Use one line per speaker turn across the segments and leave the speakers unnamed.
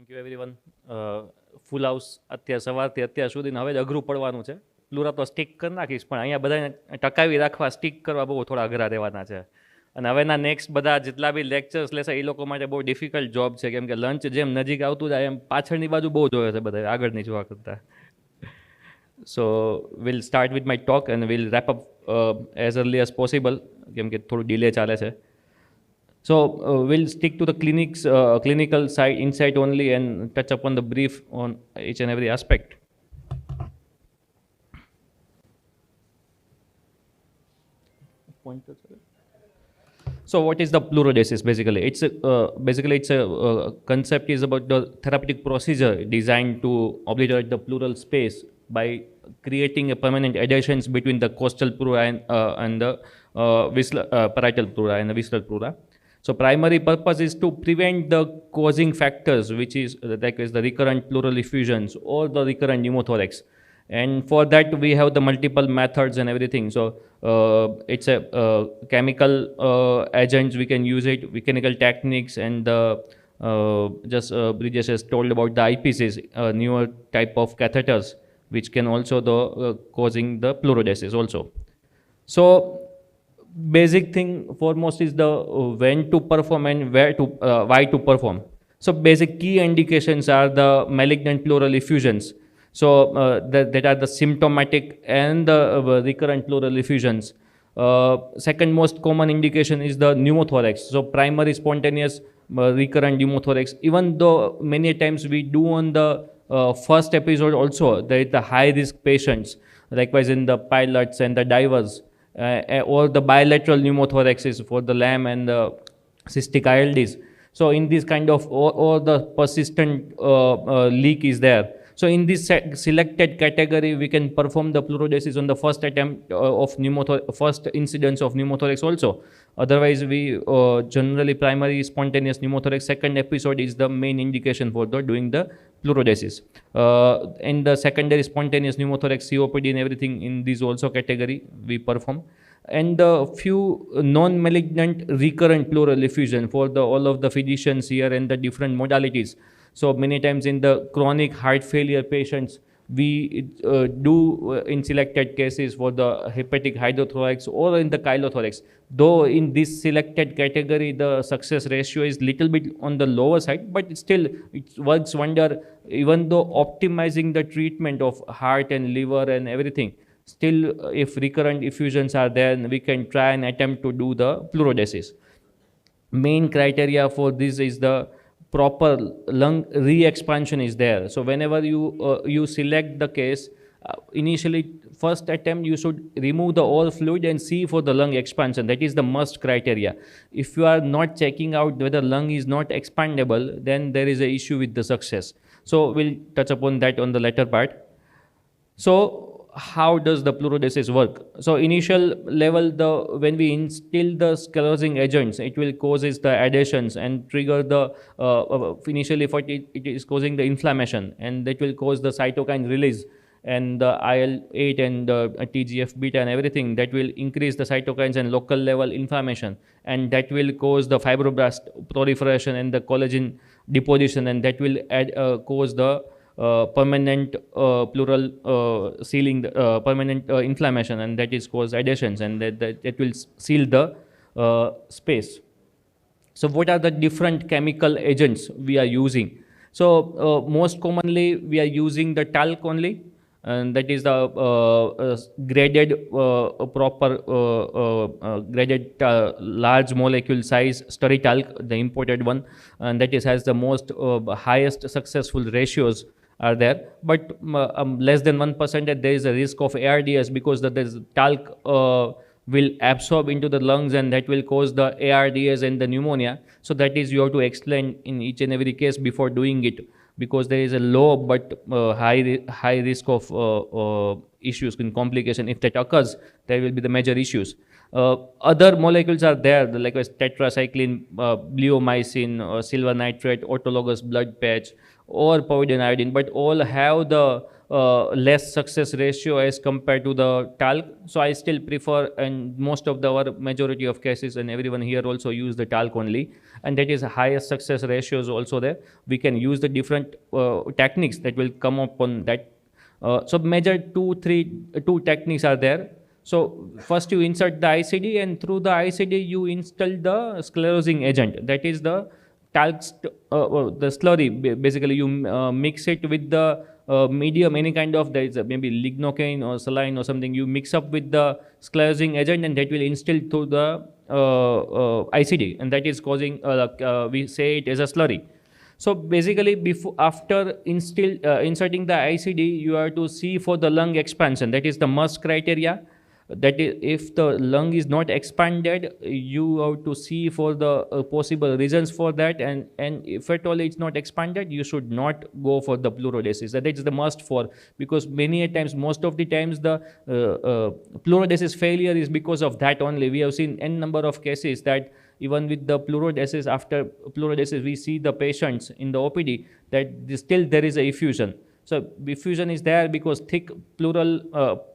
Thank you everyone. Full house અત્યારે સવારથી અત્યાર સુધીને હવે જ અઘરું પડવાનું છે. પ્લુરા તો સ્ટીક કરી નાખીશ, પણ અહીંયા બધાને ટકાવી રાખવા સ્ટીક કરવા બહુ થોડા અઘરા રહેવાના છે. અને હવેના નેક્સ્ટ બધા જેટલા બી લેક્ચર્સ લેશે એ લોકો માટે બહુ ડિફિકલ્ટ જોબ છે, કેમ કે લંચ જેમ નજીક આવતું જાય એમ પાછળની બાજુ બહુ જોવે છે બધા આગળની જોવા કરતાં. So will start with my talk and will wrap up as early as possible, કેમ કે થોડું ડિલે ચાલે છે. So we'll stick to the clinical side insight only and touch upon the brief on each and every aspect. So what is the pleurodesis? Basically it's a concept is about the therapeutic procedure designed to obliterate the pleural space by creating a permanent adhesions between the costal pleura and the parietal pleura and the visceral pleura. So primary purpose is to prevent the causing factors, which is like is the recurrent pleural effusions or the recurrent pneumothorax. And for that we have the multiple methods and everything. So it's a chemical agents, we can use it, mechanical techniques, and Bridges has told about the IPCs, newer type of catheters, which can also the causing the pleurodesis also. So basic thing foremost is the when to perform and why to perform. So basic key indications are the malignant pleural effusions. So that are the symptomatic and the recurrent pleural effusions. Second most common indication is the pneumothorax. So primary spontaneous recurrent pneumothorax. Even though many times we do on the first episode also, there is the high risk patients, likewise in the pilots and the divers. Or the bilateral pneumothoraxes for the lamb and the cystic ILDs. So in this kind of or the persistent leak is there. So in this selected category, we can perform the pleurodesis on the first attempt of first incidence of pneumothorax also. Otherwise, we generally primary spontaneous pneumothorax second episode is the main indication for doing the pleurodesis. In the secondary spontaneous pneumothorax, COPD and everything in this also category we perform. And the few non-malignant recurrent pleural effusion for all of the physicians here and the different modalities. So many times in the chronic heart failure patients, we do in selected cases for the hepatic hydrothorax or in the chylothorax. Though in this selected category, the success ratio is little bit on the lower side, but still it works wonder. Even though optimizing the treatment of heart and liver and everything, still if recurrent effusions are there, we can try and attempt to do the pleurodesis. Main criteria for this is the proper lung re-expansion is there. So whenever you select the case, initially first attempt you should remove the all fluid and see for the lung expansion. That is the must criteria. If you are not checking out whether lung is not expandable, then there is an issue with the success. So we'll touch upon that on the later part. So how does the pleurodesis work? So initial level, when we instill the sclerosing agents, it will causes the adhesions and trigger the initially it is causing the inflammation, and that will cause the cytokine release and the IL-8 and TGF beta and everything. That will increase the cytokines and local level inflammation, and that will cause the fibroblast proliferation and the collagen deposition, and that will cause the permanent pleural sealing, permanent inflammation, and that is cause adhesions, and that will seal the space. So what are the different chemical agents we are using? So most commonly we are using the talc only, and that is the graded graded large molecule size steady talc, the imported one, and that is has the most highest successful ratios are there. But less than 1% that there is a risk of ARDS, because there's talc will absorb into the lungs, and that will cause the ARDS and the pneumonia. So that is you have to explain in each and every case before doing it, because there is a low but high risk of issues in complication. If that occurs, there will be the major issues. Other molecules are there, like as tetracycline, bleomycin, silver nitrate, autologous blood patch, or povidone iodine, but all have the less success ratio as compared to the talc. So I still prefer, and most of the our majority of cases, and everyone here also use the talc only, and that is highest success ratios also there. We can use the different techniques that will come up on that. So major two techniques are there. So first you insert the ICD, and through the ICD you install the sclerosing agent. That is the talc, the slurry. Basically, you mix it with the medium, any kind of, there is maybe lignocaine or saline or something. You mix up with the sclerosing agent, and that will instill to the ICD, and that is causing we say it as a slurry. So basically, before after inserting the ICD, you have to see for the lung expansion. That is the must criteria. That is, if the lung is not expanded, you have to see for the possible reasons for that, and if at all it's not expanded, you should not go for the pleurodesis. That is the must for, because many a times, most of the times, the pleurodesis failure is because of that only. We have seen n number of cases that even with the pleurodesis, after pleurodesis, we see the patients in the OPD that still there is a effusion. So effusion is there because thick pleural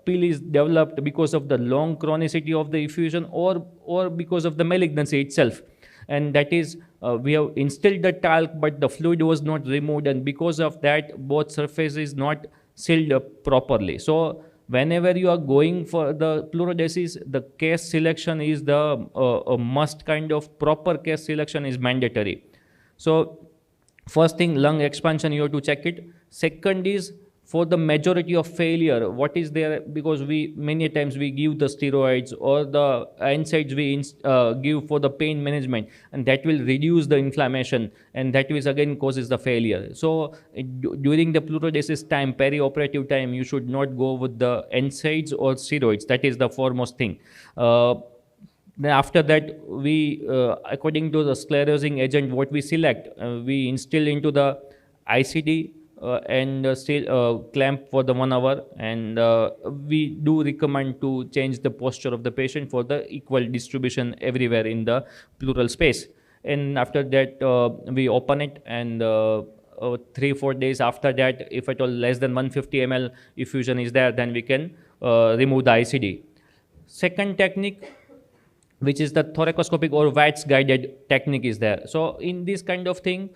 pill is developed because of the long chronicity of the effusion, or because of the malignancy itself. And that is, we have instilled the talc, but the fluid was not removed, and because of that, both surfaces not sealed up properly. So whenever you are going for the pleurodesis, the case selection is the a must kind of. Proper case selection is mandatory. So first thing, lung expansion, you have to check it. Second is, for the majority of failure, what is there, because we many times we give the steroids or the NSAIDs we give for the pain management, and that will reduce the inflammation, and that will again causes the failure. So during the pleurodesis time, perioperative time, you should not go with the NSAIDs or steroids. That is the foremost thing. Then after that, we according to the sclerosing agent what we select, we instill into the ICD, and still clamp for the 1 hour, and we do recommend to change the posture of the patient for the equal distribution everywhere in the pleural space. And after that, we open it, and 3-4 days after that, if at all less than 150 ml effusion is there, then we can remove the ICD. Second technique, which is the thoracoscopic or VATS guided technique, is there. So in this kind of thing,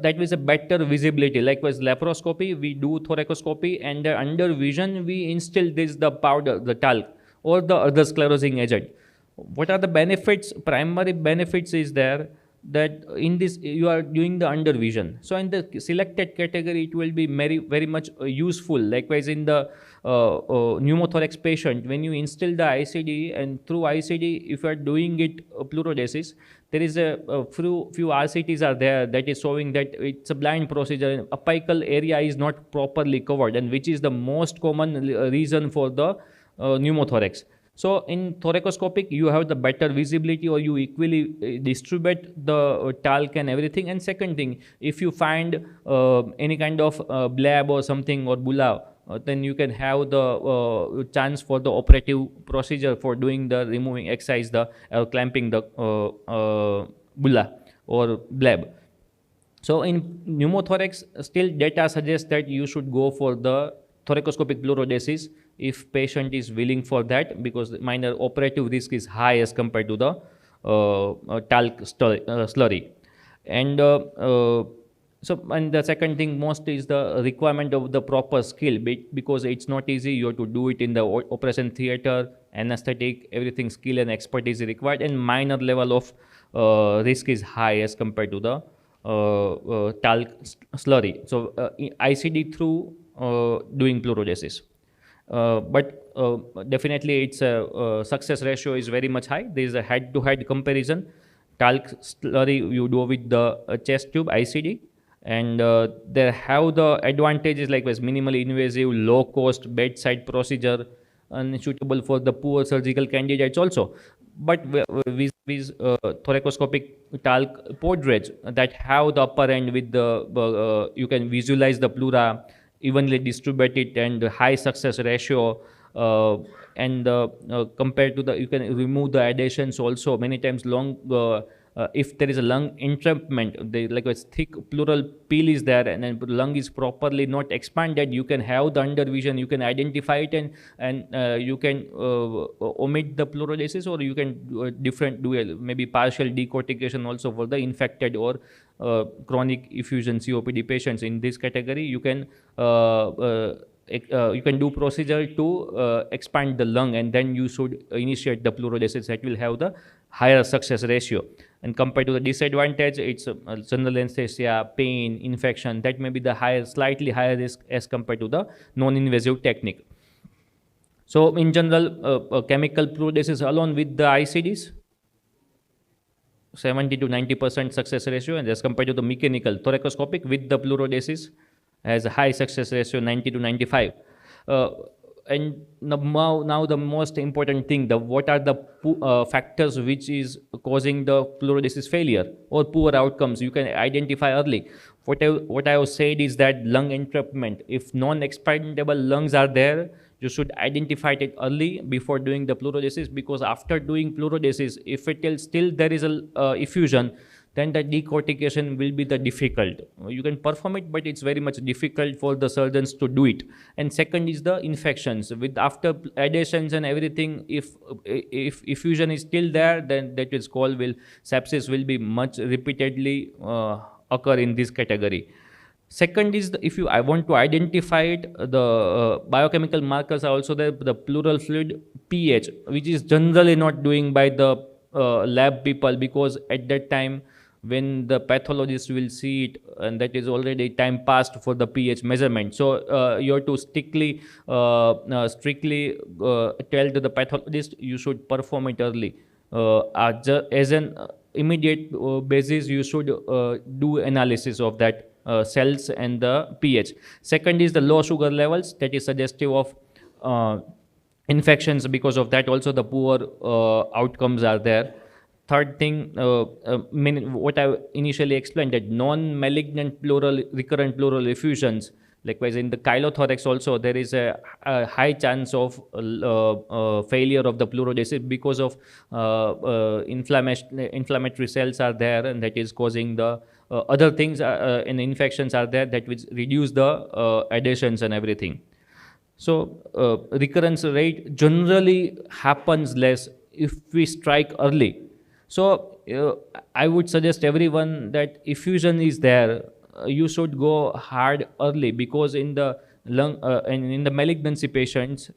that was a better visibility. Likewise, laparoscopy, we do thoracoscopy, and under vision we instill the powder, the talc, or the other sclerosing agent. What are the benefits? Primary benefits is there, that in this you are doing the under vision. So in the selected category, it will be very much useful. Likewise, in the pneumothorax patient, when you instill the ICD, and through ICD, if you are doing it pleurodesis, there is a few RCTs are there that is showing that it's a blind procedure. Apical area is not properly covered, and which is the most common reason for the pneumothorax. So in thoracoscopic, you have the better visibility, or you equally distribute the talc and everything. And second thing, if you find any kind of blab or something, or bulla, then you can have the chance for the operative procedure for doing the removing exercise, the clamping the bulla or blab. So in pneumothorax, still data suggests that you should go for the thoracoscopic pleurodesis if patient is willing for that, because minor operative risk is high as compared to the talc slurry. And and the second thing most is the requirement of the proper skill, because it's not easy. You have to do it in the operation theater, anesthetic, everything, skill and expertise is required, and minor level of risk is high as compared to the talc slurry. So ICD through doing pleurodesis. But definitely its success ratio is very much high. There is a head-to-head comparison. Talc slurry you do with the chest tube ICD, and they have the advantages like was minimally invasive, low cost bedside procedure, and suitable for the poor surgical candidates also. But with thoracoscopic talc portraits that have the upper end with the you can visualize the pleura, evenly distributed, and high success ratio, uh, and compared to the, you can remove the adhesions also many times. Long if there is a lung entrapment, like a thick pleural peel is there, and then lung is properly not expanded, you can have the undervision, you can identify it, and you can omit the pleurodesis, or you can do a different, do a maybe partial decortication also for the infected or chronic effusion COPD patients. In this category, you can do procedure to expand the lung, and then you should initiate the pleurodesis. That will have the higher success ratio. And compared to the disadvantage, it's general anesthesia, pain, infection, that may be the higher, slightly higher risk as compared to the non-invasive technique. So in general, chemical pleurodesis alone with the ICDs, 70 to 90% success ratio, and as compared to the mechanical thoracoscopic with the pleurodesis has a high success ratio, 90 to 95. And now the most important thing, what are the factors which is causing the pleurodesis failure or poor outcomes, you can identify early. What I have said is that lung entrapment, if non-expandable lungs are there, you should identify it early before doing the pleurodesis, because after doing pleurodesis, if it still there is a effusion, then the decortication will be the difficult. You can perform it, but it's very much difficult for the surgeons to do it. And second is the infections. With after adhesions and everything, if effusion is still there, then that is called sepsis will be much repeatedly occur in this category. Second is if I want to identify it, the biochemical markers are also there. The pleural fluid pH, which is generally not doing by the lab people, because at that time when the pathologist will see it, and that is already time passed for the pH measurement. So you have to strictly tell to the pathologist you should perform it early. As an immediate basis, you should do analysis of that cells and the pH. Second is the low sugar levels, that is suggestive of infections. Because of that also the poor outcomes are there. Third thing, what I initially explained, that non-malignant recurrent pleural effusions, likewise in the chylothorax also there is a high chance of failure of the pleurodesis, because of inflammatory cells are there, and that is causing the other things, and infections are there that which reduce the adhesions and everything. So recurrence rate generally happens less if we strike early. So I would suggest everyone that effusion is there, you should go hard early, because in the lung and in the malignancy patients,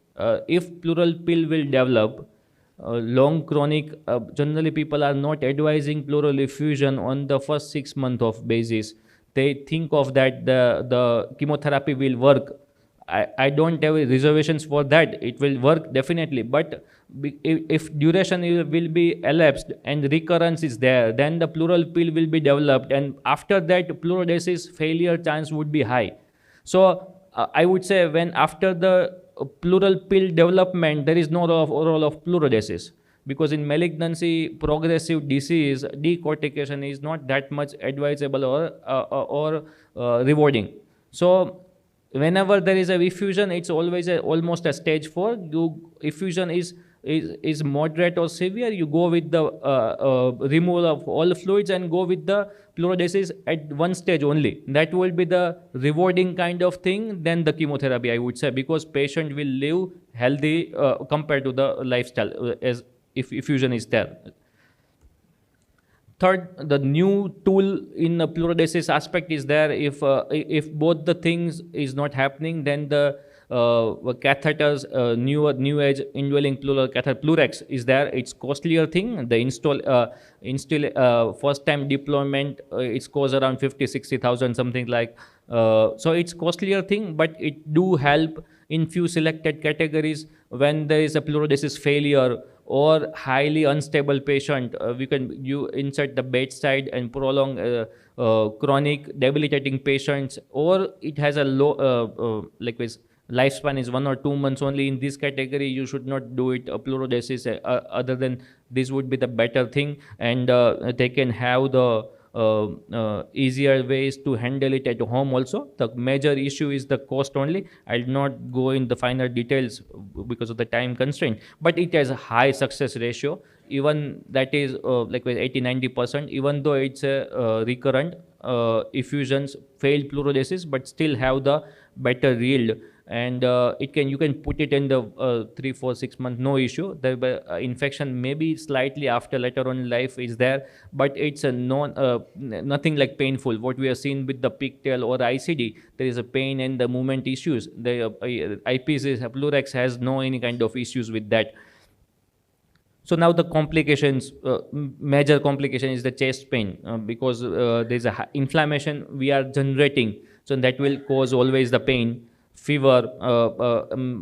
if pleural pill will develop long chronic, generally people are not advising pleural effusion on the first 6 months of basis. They think of that the chemotherapy will work. I don't have reservations for that. It will work definitely, but if duration will be elapsed and recurrence is there, then the pleural pill will be developed, and after that pleurodesis failure chance would be high. So I would say when after the pleural pill development, there is no role of pleurodesis, because in malignancy progressive disease, decortication is not that much advisable or rewarding. So whenever there is a effusion, it's always almost a stage 4. Effusion is moderate or severe, you go with the removal of all fluids and go with the pleurodesis at one stage only. That will be the rewarding kind of thing than the chemotherapy, I would say, because patient will live healthy compared to the lifestyle as if effusion is there. Third, the new tool in the pleurodesis aspect is there. If both the things is not happening, then the catheters, new age indwelling pleural catheter Pleurex is there. It's costlier thing. The install first time deployment, it costs around 50,000-60,000 something like. So it's costlier thing, but it do help in few selected categories when there is a pleurodesis failure or highly unstable patient. You insert the bedside and prolong chronic debilitating patients, or it has a low lifespan is 1 or 2 months only. In this category, you should not do it pleurodesis. Other than this would be the better thing, and they can have the easier ways to handle it at home also. The major issue is the cost only. I'll not go in the finer details because of the time constraint, but it has a high success ratio, even that is like with 80-90%, even though it's a recurrent effusions, failed pleurodesis, but still have the better yield. And it can, you can put it in the 3 4 6 months, no issue. The infection maybe slightly after later on in life is there, but it's a nothing like painful. What we have seen with the pigtail or ICD, there is a pain and the movement issues. The IPC Plurex has no any kind of issues with that. So now the complications, major complication is the chest pain, because there's a inflammation we are generating, so that will cause always the pain, fever,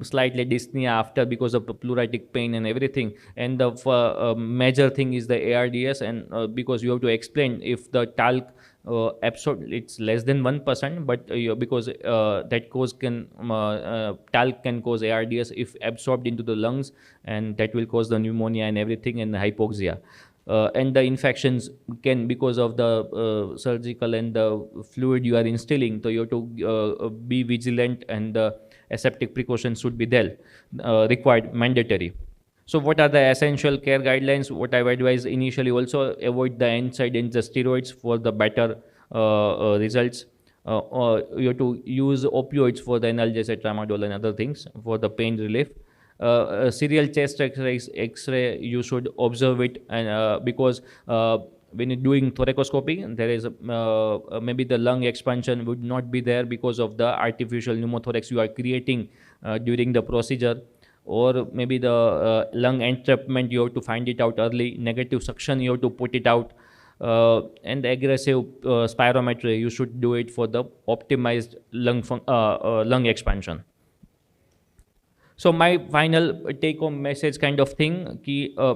slightly dyspnea after because of the pleuritic pain and everything. And the major thing is the ARDS, and because you have to explain if the talc absorbed, it's less than 1%, but because that cause can talc can cause ARDS if absorbed into the lungs, and that will cause the pneumonia and everything, and the hypoxia. And the infections can, because of the surgical and the fluid you are instilling, so you have to be vigilant, and the aseptic precautions should be there, required, mandatory. So what are the essential care guidelines? What I advise initially, also avoid the NSAID and the steroids for the better results. Or you have to use opioids for the analgesia, tramadol and other things for the pain relief. Serial chest X-ray, you should observe it, and because when you're doing thoracoscopy, there is maybe the lung expansion would not be there because of the artificial pneumothorax you are creating during the procedure, or maybe the lung entrapment, you have to find it out early. Negative suction, you have to put it out. And aggressive spirometry, you should do it for the optimized lung expansion. So my final take home message kind of thing,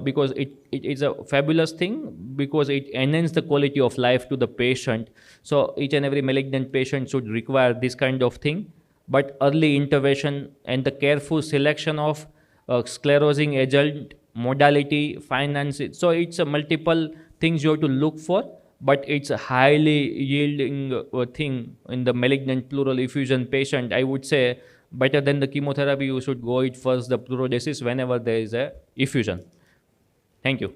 because it is a fabulous thing, because it enhances the quality of life to the patient. So each and every malignant patient should require this kind of thing, but early intervention and the careful selection of sclerosing agent, modality, finance. So it's a multiple things you have to look for, but it's a highly yielding thing in the malignant pleural effusion patient. I would say better than the chemotherapy, you should go it first the pleurodesis whenever there is a effusion. Thank you.